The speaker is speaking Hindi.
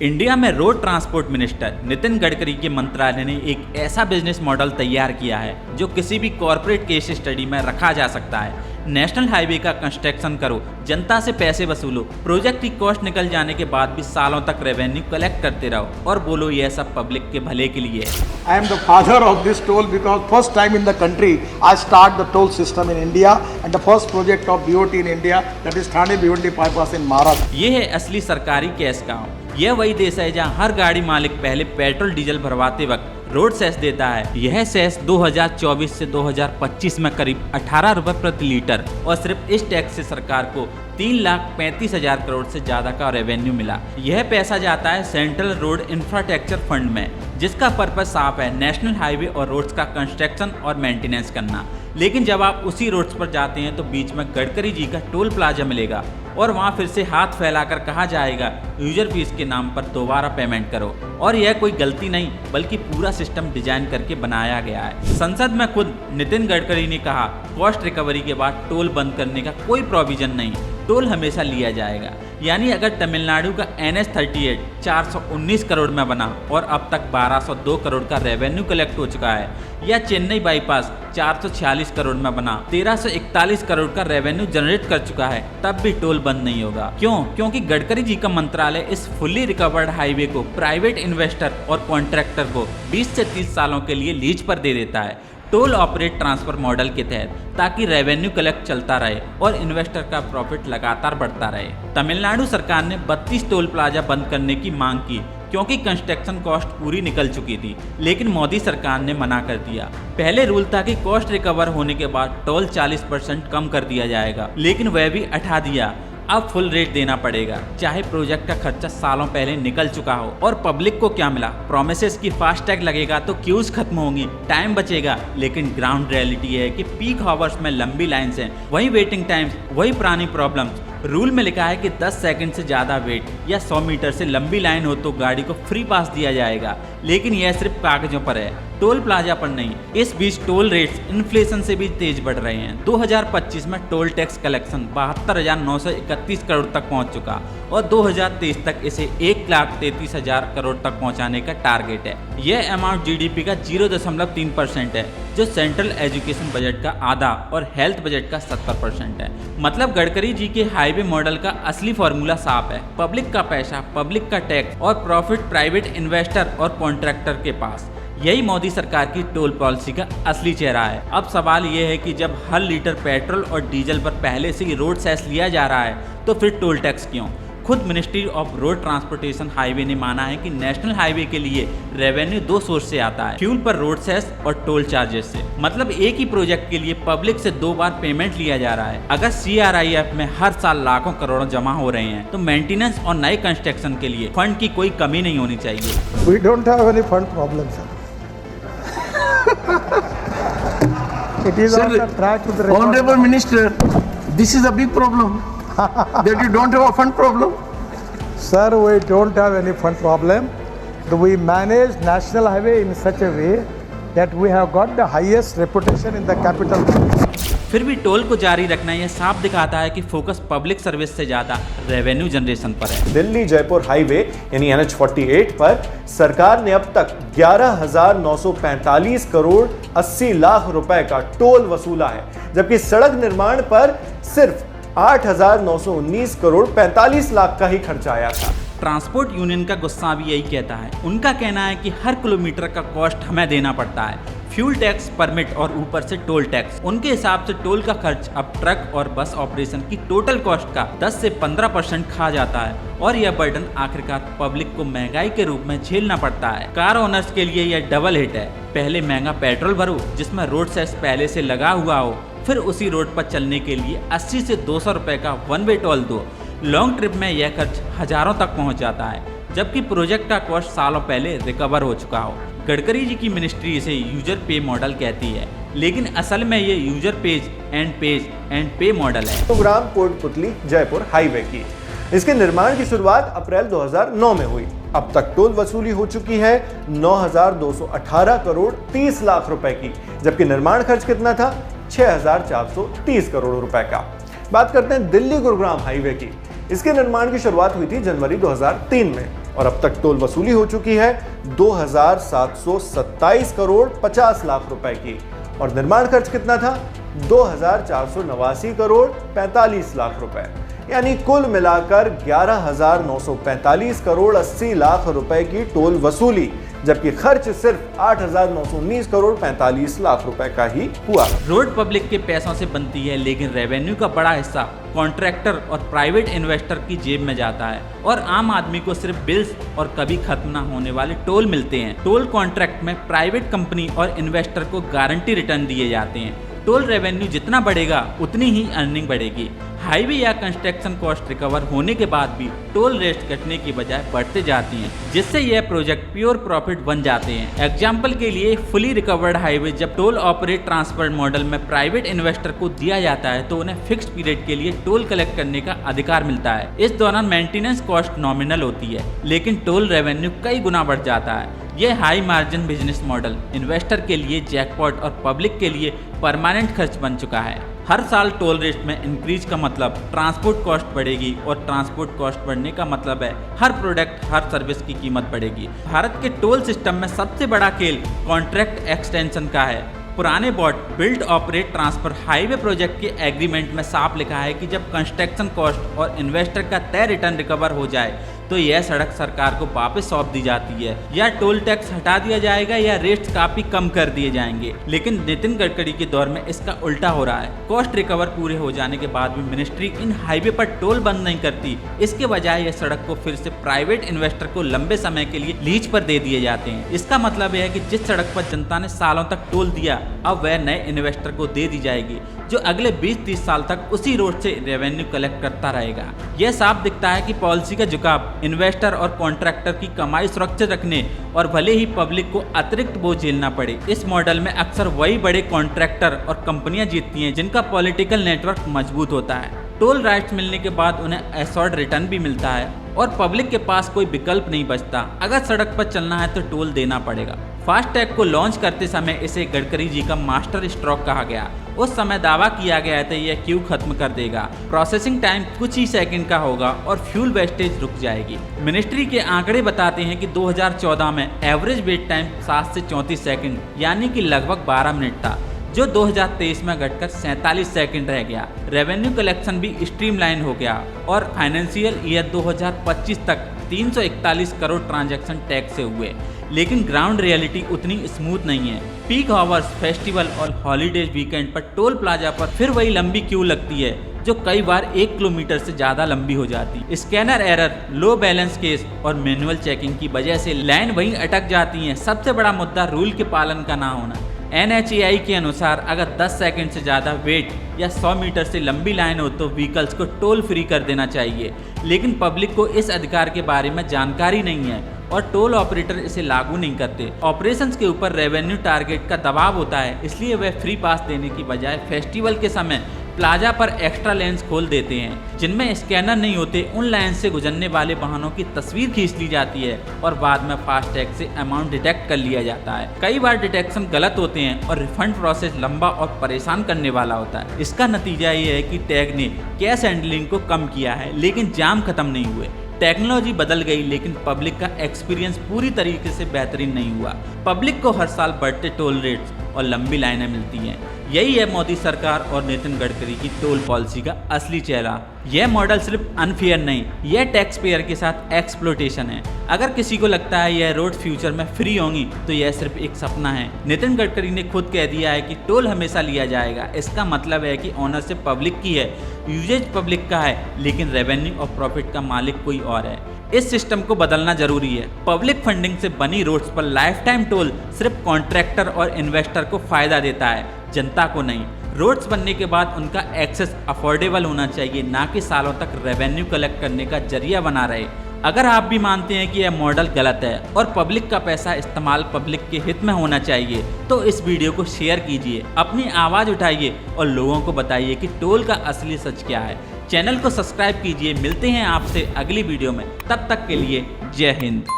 इंडिया में road transport minister Nitin Gadkari के मंत्रालय ने एक ऐसा बिजनेस मॉडल तैयार किया है जो किसी भी कॉर्पोरेट केस स्टडी में रखा जा सकता है। नेशनल हाईवे का कंस्ट्रक्शन करो, जनता से पैसे वसूलो, प्रोजेक्ट की कॉस्ट निकल जाने के बाद भी सालों तक रेवेन्यू कलेक्ट करते रहो और बोलो यह सब पब्लिक के भले के लिए है। I am the father of this toll because first time in the country I start the toll system in India and the first project of BOT in India, that is Thane Bhiwandi bypass in Maharashtra। ये है असली सरकारी कैश गाँव। यह वही देश है जहाँ हर गाड़ी मालिक पहले पेट्रोल डीजल भरवाते वक्त रोड सेस देता है। यह सेस 2024 से 2025 में करीब 18 रुपए प्रति लीटर और सिर्फ इस टैक्स से सरकार को 3,35,000 करोड़ से ज्यादा का रेवेन्यू मिला। यह पैसा जाता है सेंट्रल रोड इंफ्रास्ट्रक्चर फंड में, जिसका पर्पज साफ है, नेशनल हाईवे और रोड्स का कंस्ट्रक्शन और मेंटेनेंस करना। लेकिन जब आप उसी रोड्स पर जाते हैं तो बीच में गडकरी जी का टोल प्लाजा मिलेगा और वहाँ फिर से हाथ फैलाकर कहा जाएगा यूजर फीस के नाम पर दोबारा पेमेंट करो। और यह कोई गलती नहीं बल्कि पूरा सिस्टम डिजाइन करके बनाया गया है। संसद में खुद नितिन गडकरी ने कहा कॉस्ट रिकवरी के बाद टोल बंद करने का कोई प्रोविजन नहीं, टोल हमेशा लिया जाएगा। यानी अगर तमिलनाडु का NH-38 419 करोड़ में बना और अब तक 1202 करोड़ का रेवेन्यू कलेक्ट हो चुका है, या चेन्नई बाईपास 446 करोड़ में बना 1341 करोड़ का रेवेन्यू जनरेट कर चुका है, तब भी टोल बंद नहीं होगा। क्यों? क्योंकि गडकरी जी का मंत्रालय इस फुल्ली रिकवर्ड हाईवे को प्राइवेट इन्वेस्टर और कॉन्ट्रैक्टर को 20 से 30 सालों के लिए लीज पर दे देता है, टोल ऑपरेट ट्रांसफर मॉडल के तहत, ताकि रेवेन्यू कलेक्ट चलता रहे और इन्वेस्टर का प्रॉफिट लगातार बढ़ता रहे। तमिलनाडु सरकार ने 32 टोल प्लाजा बंद करने की मांग की क्योंकि कंस्ट्रक्शन कॉस्ट पूरी निकल चुकी थी, लेकिन मोदी सरकार ने मना कर दिया। पहले रूल था कि कॉस्ट रिकवर होने के बाद टोल 40% कम कर दिया जाएगा, लेकिन वह भी हटा दिया। अब फुल रेट देना पड़ेगा, चाहे प्रोजेक्ट का खर्चा सालों पहले निकल चुका हो। और पब्लिक को क्या मिला? प्रोमिसेस की फास्टैग लगेगा तो क्यूज खत्म होंगी, टाइम बचेगा। लेकिन ग्राउंड रियलिटी है कि पीक आवर्स में लंबी लाइन्स हैं, वही वेटिंग टाइम्स, वही पुरानी प्रॉब्लम्स। रूल में लिखा है कि 10 सेकंड से ज़्यादा वेट या 100 मीटर से लंबी लाइन हो तो गाड़ी को फ्री पास दिया जाएगा, लेकिन यह सिर्फ कागजों पर है, टोल प्लाजा पर नहीं। इस बीच टोल रेट्स इन्फ्लेशन से भी तेज बढ़ रहे हैं। 2025 में टोल टैक्स कलेक्शन 72,931 करोड़ तक पहुंच चुका और 2023 तक इसे 1,33,000 करोड़ तक पहुंचाने का टारगेट है। यह अमाउंट GDP का 0.3% है, जो सेंट्रल एजुकेशन बजट का आधा और हेल्थ बजट का 70% है। मतलब गडकरी जी के हाईवे मॉडल का असली फॉर्मूला साफ है, पब्लिक का पैसा, पब्लिक का टैक्स और प्रॉफिट प्राइवेट इन्वेस्टर और कॉन्ट्रैक्टर के पास। यही मोदी सरकार की टोल पॉलिसी का असली चेहरा है। अब सवाल यह है कि जब हर लीटर पेट्रोल और डीजल पर पहले से ही रोड सेस लिया जा रहा है तो फिर टोल टैक्स क्यों? खुद ministry of road transportation highway ने माना है कि नेशनल हाईवे के लिए रेवेन्यू 2 सोर्स से आता है, फ्यूल पर रोड सेस और टोल चार्जेस से। मतलब एक ही प्रोजेक्ट के लिए पब्लिक से 2 बार पेमेंट लिया जा रहा है। अगर CRIF में हर साल लाखों करोड़ों जमा हो रहे हैं तो मेंटेनेंस और नए कंस्ट्रक्शन के लिए फंड की कोई कमी नहीं होनी चाहिए। We don't have any fund problem, sir. It is on the track with the Honorable Minister, this is a big problem that you don't have a fund problem. Sir, we don't have any fund problem. We manage national highway in such a way that we have got the highest reputation in the capital. फिर भी टोल को जारी रखना यह साफ दिखाता है कि फोकस पब्लिक सर्विस से ज्यादा रेवेन्यू जनरेशन पर है। दिल्ली जयपुर हाईवे यानी NH-48 पर सरकार ने अब तक 11,945 करोड़ 80 लाख रुपए का टोल वसूला है, जबकि सड़क निर्माण पर सिर्फ 8,919 करोड़ 45 लाख का ही खर्चा आया था। ट्रांसपोर्ट यूनियन का गुस्सा भी यही कहता है। उनका कहना है कि हर किलोमीटर का कॉस्ट हमें देना पड़ता है, फ्यूल टैक्स, परमिट और ऊपर से टोल टैक्स। उनके हिसाब से टोल का खर्च अब ट्रक और बस ऑपरेशन की टोटल कॉस्ट का 10 से 15% खा जाता है और यह बर्डन आखिरकार पब्लिक को महंगाई के रूप में झेलना पड़ता है। कार ओनर्स के लिए यह डबल हिट है। पहले महंगा पेट्रोल भरो जिसमें रोड सेस पहले से लगा हुआ हो, फिर उसी रोड पर चलने के लिए 80 से 200 रुपए का वन वे टोल दो। लॉन्ग ट्रिप में यह खर्च हजारों तक पहुंच जाता है, जबकि प्रोजेक्ट का कॉस्ट सालों पहले रिकवर हो चुका हो। गडकरी जी की मिनिस्ट्री इसे यूजर पे मॉडल कहती है, लेकिन असल में ये यूजर पेज एंड पे मॉडल है। गुरुग्राम कोटपुतली जयपुर हाईवे की इसके निर्माण की शुरुआत अप्रैल 2009 में हुई। अब तक टोल वसूली हो चुकी है 9,218 करोड़ 30 लाख रुपए की, जबकि निर्माण खर्च कितना था? 6,430 करोड़ रुपए का। बात करते हैं दिल्ली गुरुग्राम हाईवे की। इसके निर्माण की शुरुआत हुई थी जनवरी 2003 में। और अब तक टोल वसूली हो चुकी है 2,727 करोड़ 50 लाख रुपए की। और निर्माण खर्च कितना था? 2,489 करोड़ 45 लाख रुपए, यानी कुल मिलाकर 11,945 करोड़ 80 लाख रुपए की टोल वसूली, जबकि खर्च सिर्फ 8,919 करोड़ 45 लाख रुपए का ही हुआ। रोड पब्लिक के पैसों से बनती है, लेकिन रेवेन्यू का बड़ा हिस्सा कॉन्ट्रैक्टर और प्राइवेट इन्वेस्टर की जेब में जाता है और आम आदमी को सिर्फ बिल्स और कभी खत्म ना होने वाले टोल मिलते हैं। टोल कॉन्ट्रैक्ट में प्राइवेट कंपनी और इन्वेस्टर को गारंटी रिटर्न दिए जाते हैं। टोल रेवेन्यू जितना बढ़ेगा उतनी ही अर्निंग बढ़ेगी। हाईवे या कंस्ट्रक्शन कॉस्ट रिकवर होने के बाद भी टोल रेट कटने की बजाय बढ़ते जाती हैं, जिससे यह प्रोजेक्ट प्योर प्रॉफिट बन जाते हैं। एग्जाम्पल के लिए फुली रिकवर्ड हाईवे जब टोल ऑपरेट ट्रांसफर मॉडल में प्राइवेट इन्वेस्टर को दिया जाता है तो उन्हें फिक्स्ड पीरियड के लिए टोल कलेक्ट करने का अधिकार मिलता है। इस दौरान मेंटेनेंस कॉस्ट नॉमिनल होती है, लेकिन टोल रेवेन्यू कई गुना बढ़ जाता है। यह high margin business model investor के लिए जैकपॉट और पब्लिक के लिए परमानेंट खर्च बन चुका है। हर साल टोल रेट में इंक्रीज का मतलब ट्रांसपोर्ट कॉस्ट बढ़ेगी और ट्रांसपोर्ट कॉस्ट बढ़ने का मतलब है हर प्रोडक्ट हर सर्विस की कीमत बढ़ेगी। भारत के टोल सिस्टम में सबसे बड़ा खेल कॉन्ट्रैक्ट एक्सटेंशन का है। पुराने BOT build operate transfer highway project के एग्रीमेंट में साफ लिखा है कि जब कंस्ट्रक्शन कॉस्ट और इन्वेस्टर का तय रिटर्न रिकवर हो जाए तो यह सड़क सरकार को वापस सौंप दी जाती है, या टोल टैक्स हटा दिया जाएगा या रेट्स काफी कम कर दिए जाएंगे। लेकिन नितिन गडकरी के दौर में इसका उल्टा हो रहा है। कॉस्ट रिकवर पूरे हो जाने के बाद भी मिनिस्ट्री इन हाईवे पर टोल बंद नहीं करती। इसके बजाय यह सड़क को फिर से प्राइवेट इन्वेस्टर को लंबे समय के लिए लीज पर दे दिए जाते हैं। इसका मतलब यह है कि जिस सड़क पर जनता ने सालों तक टोल दिया अब वह नए इन्वेस्टर को दे दी जाएगी, जो अगले 20-30 साल तक उसी रोड से रेवेन्यू कलेक्ट करता रहेगा। यह साफ दिखता है कि पॉलिसी का झुकाव इन्वेस्टर और कॉन्ट्रैक्टर की कमाई सुरक्षित रखने और भले ही पब्लिक को अतिरिक्त बोझ झेलना पड़े। इस मॉडल में अक्सर वही बड़े कॉन्ट्रैक्टर और कंपनियां जीतती हैं जिनका पॉलिटिकल नेटवर्क मजबूत होता है। टोल राइट्स मिलने के बाद उन्हें एश्योर्ड रिटर्न भी मिलता है और पब्लिक के पास कोई विकल्प नहीं बचता। अगर सड़क पर चलना है तो टोल देना पड़ेगा। फास्टैग को लॉन्च करते समय इसे गडकरी जी का मास्टर स्ट्रोक कहा गया। उस समय दावा किया गया था यह क्यू खत्म कर देगा, प्रोसेसिंग टाइम कुछ ही सेकंड का होगा और फ्यूल वेस्टेज रुक जाएगी। मिनिस्ट्री के आंकड़े बताते हैं कि 2014 में एवरेज वेट टाइम 7 से 34 सेकंड यानी कि लगभग 12 मिनट था, जो 2023 में घटकर 47 सेकंड रह गया। रेवेन्यू कलेक्शन भी स्ट्रीमलाइन हो गया और फाइनेंशियल ईयर 2025 तक 341 करोड़ ट्रांजैक्शन टैक्स से हुए। लेकिन ग्राउंड रियलिटी उतनी स्मूथ नहीं है। पीक आवर्स, फेस्टिवल और हॉलीडेज वीकेंड पर टोल प्लाजा पर फिर वही लंबी क्यू लगती है, जो कई बार 1 किलोमीटर से ज़्यादा लंबी हो जाती। स्कैनर एरर, लो बैलेंस केस और मैनुअल चेकिंग की वजह से लाइन वहीं अटक जाती हैं। सबसे बड़ा मुद्दा रूल के पालन का ना होना। NHAI के अनुसार अगर 10 सेकंड से ज़्यादा वेट या 100 मीटर से लंबी लाइन हो तो व्हीकल्स को टोल फ्री कर देना चाहिए, लेकिन पब्लिक को इस अधिकार के बारे में जानकारी नहीं है और टोल ऑपरेटर इसे लागू नहीं करते। ऑपरेशंस के ऊपर रेवेन्यू टारगेट का दबाव होता है, इसलिए वे फ्री पास देने की बजाय फेस्टिवल के समय प्लाजा पर एक्स्ट्रा लेन्स खोल देते हैं जिनमें स्कैनर नहीं होते। उन लाइन से गुजरने वाले वाहनों की तस्वीर खींच ली जाती है और बाद में फास्टैग से अमाउंट डिटेक्ट कर लिया जाता है। कई बार डिटेक्शन गलत होते हैं और रिफंड प्रोसेस लंबा और परेशान करने वाला होता है। इसका नतीजा ये है कि टैग ने कैश हैंडलिंग को कम किया है, लेकिन जाम खत्म नहीं हुए। टेक्नोलॉजी बदल गई, लेकिन पब्लिक का एक्सपीरियंस पूरी तरीके से बेहतरीन नहीं हुआ। पब्लिक को हर साल बढ़ते टोल रेट्स और लंबी लाइनें मिलती हैं। यही है मोदी सरकार और नितिन गडकरी की टोल पॉलिसी का असली चेहरा। यह मॉडल सिर्फ अनफेयर नहीं, यह टैक्स पेयर के साथ एक्सप्लोटेशन है। अगर किसी को लगता है यह रोड फ्यूचर में फ्री होंगी तो यह सिर्फ एक सपना है। नितिन गडकरी ने खुद कह दिया है कि टोल हमेशा लिया जाएगा। इसका मतलब है कि ओनरशिप पब्लिक की है, यूजेज पब्लिक का है, लेकिन रेवेन्यू और प्रॉफिट का मालिक कोई और है। इस सिस्टम को बदलना जरूरी है। पब्लिक फंडिंग से बनी रोड्स पर लाइफ टाइम टोल सिर्फ कॉन्ट्रैक्टर और इन्वेस्टर को फायदा देता है, जनता को नहीं। रोड्स बनने के बाद उनका एक्सेस अफोर्डेबल होना चाहिए, ना कि सालों तक रेवेन्यू कलेक्ट करने का जरिया बना रहे। अगर आप भी मानते हैं कि यह मॉडल गलत है और पब्लिक का पैसा इस्तेमाल पब्लिक के हित में होना चाहिए, तो इस वीडियो को शेयर कीजिए, अपनी आवाज़ उठाइए और लोगों को बताइए कि टोल का असली सच क्या है। चैनल को सब्सक्राइब कीजिए। मिलते हैं आपसे अगली वीडियो में, तब तक के लिए जय हिंद।